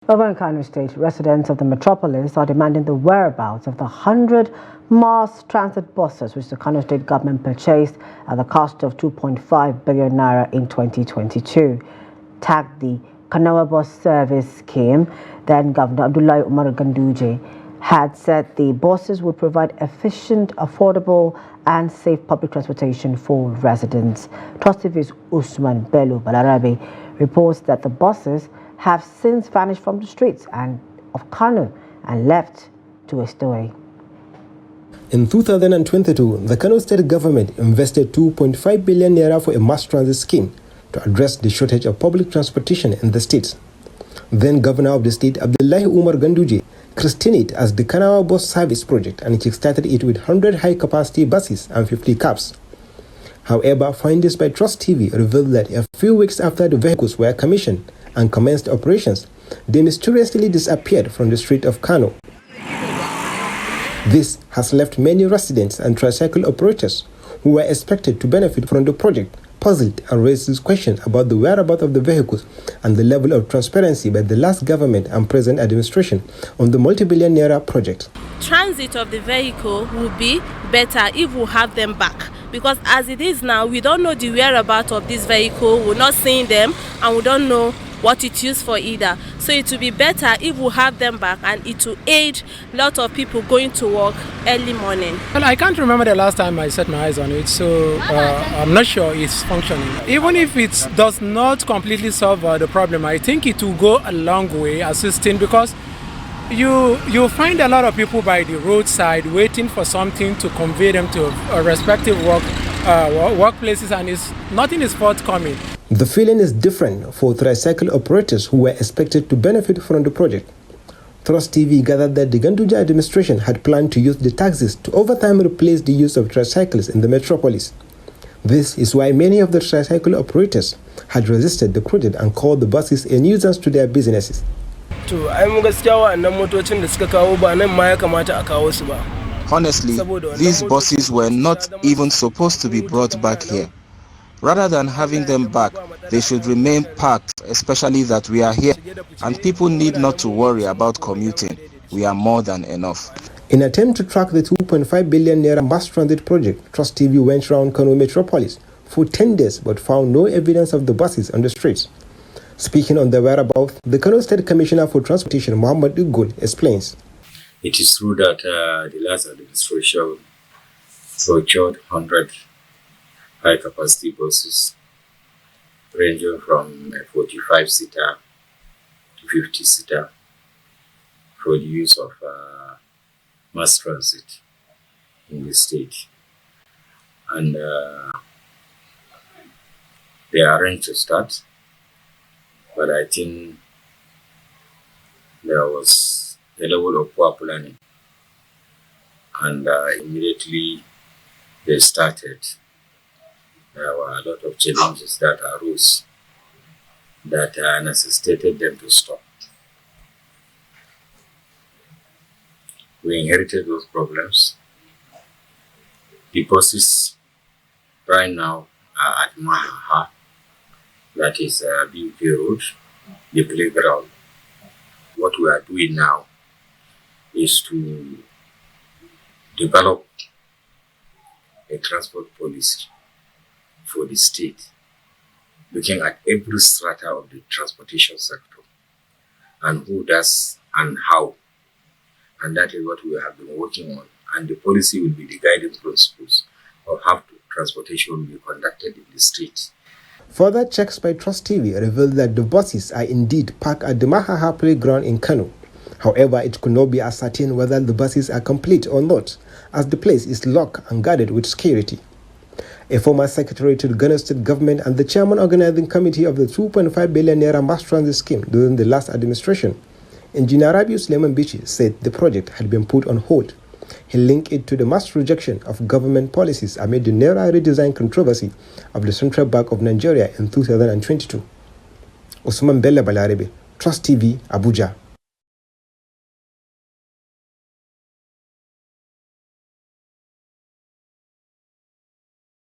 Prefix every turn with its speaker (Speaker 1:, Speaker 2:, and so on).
Speaker 1: Over in Kano State, residents of the metropolis are demanding the whereabouts of the 100 mass transit buses which the Kano State government purchased at the cost of 2.5 billion naira in 2022. Tagged the Kanawa Bus Service Scheme, then Governor Abdullahi Umar Ganduje had said the buses would provide efficient, affordable and safe public transportation for residents. Trust TV's Usman, Bello, Balarabe reports that the buses have since vanished from the streets of Kano and left to waste away.
Speaker 2: In 2022, the Kano State government invested 2.5 billion naira for a mass transit scheme to address the shortage of public transportation in the state. Then Governor of the state, Abdullahi Umar Ganduje, christened it as the Kanawa Bus Service Project and kick-started it with 100 high-capacity buses and 50 cabs. However, findings by Trust TV revealed that a few weeks after the vehicles were commissioned and commenced operations, they mysteriously disappeared from the street of Kano. This has left many residents and tricycle operators who were expected to benefit from the project puzzled and raises questions about the whereabouts of the vehicles and the level of transparency by the last government and present administration on the multi-billion naira project.
Speaker 3: Transit of the vehicle would be better if we have them back, because as it is now, we don't know the whereabouts of this vehicle, we're not seeing them, and we don't know what it's used for either. So it would be better if we have them back, and it will aid a lot of people going to work early morning.
Speaker 4: Well, I can't remember the last time I set my eyes on it, so I'm not sure it's functioning. Even if it does not completely solve the problem, I think it will go a long way assisting, because you find a lot of people by the roadside waiting for something to convey them to respective workplaces, and nothing is forthcoming.
Speaker 2: The feeling is different for tricycle operators who were expected to benefit from the project. Trust TV gathered that the Ganduje administration had planned to use the taxes to over time replace the use of tricycles in the metropolis. This is why many of the tricycle operators had resisted the project and called the buses a nuisance to their businesses.
Speaker 5: Honestly, these buses were not even supposed to be brought back here. Rather than having them back, they should remain parked, especially that we are here and people need not to worry about commuting. We are more than enough.
Speaker 2: In an attempt to track the 2.5 billion naira mass transit project, Trust TV went around Kano metropolis for 10 days but found no evidence of the buses on the streets. Speaking on the whereabouts, the Kano State Commissioner for Transportation, Muhammad Ugul, explains.
Speaker 6: It is true that the last administration procured 100 high-capacity buses ranging from a 45-seater to 50-seater for the use of mass transit in the state. And they are arranged to start, but I think there was a level of poor planning, and immediately they started. There were a lot of challenges that arose that necessitated them to stop. We inherited those problems. The buses right now are at Mahaha, that is BUK Road, the playground. What we are doing now is to develop a transport policy for the state, looking at every strata of the transportation sector and who does and how. And that is what we have been working on. And the policy will be the guiding principles of how transportation will be conducted in the state.
Speaker 2: Further checks by Trust TV revealed that the buses are indeed parked at the Mahaha playground in Kano. However, it could not be ascertained whether the buses are complete or not, as the place is locked and guarded with security. A former secretary to the Ghana State government and the chairman organizing committee of the 2.5 billion naira mass transit scheme during the last administration, Engineer Suleiman Bichi, said the project had been put on hold. He linked it to the mass rejection of government policies amid the Naira redesign controversy of the Central Bank of Nigeria in 2022. Usman, Bello, Balarabe, Trust TV, Abuja.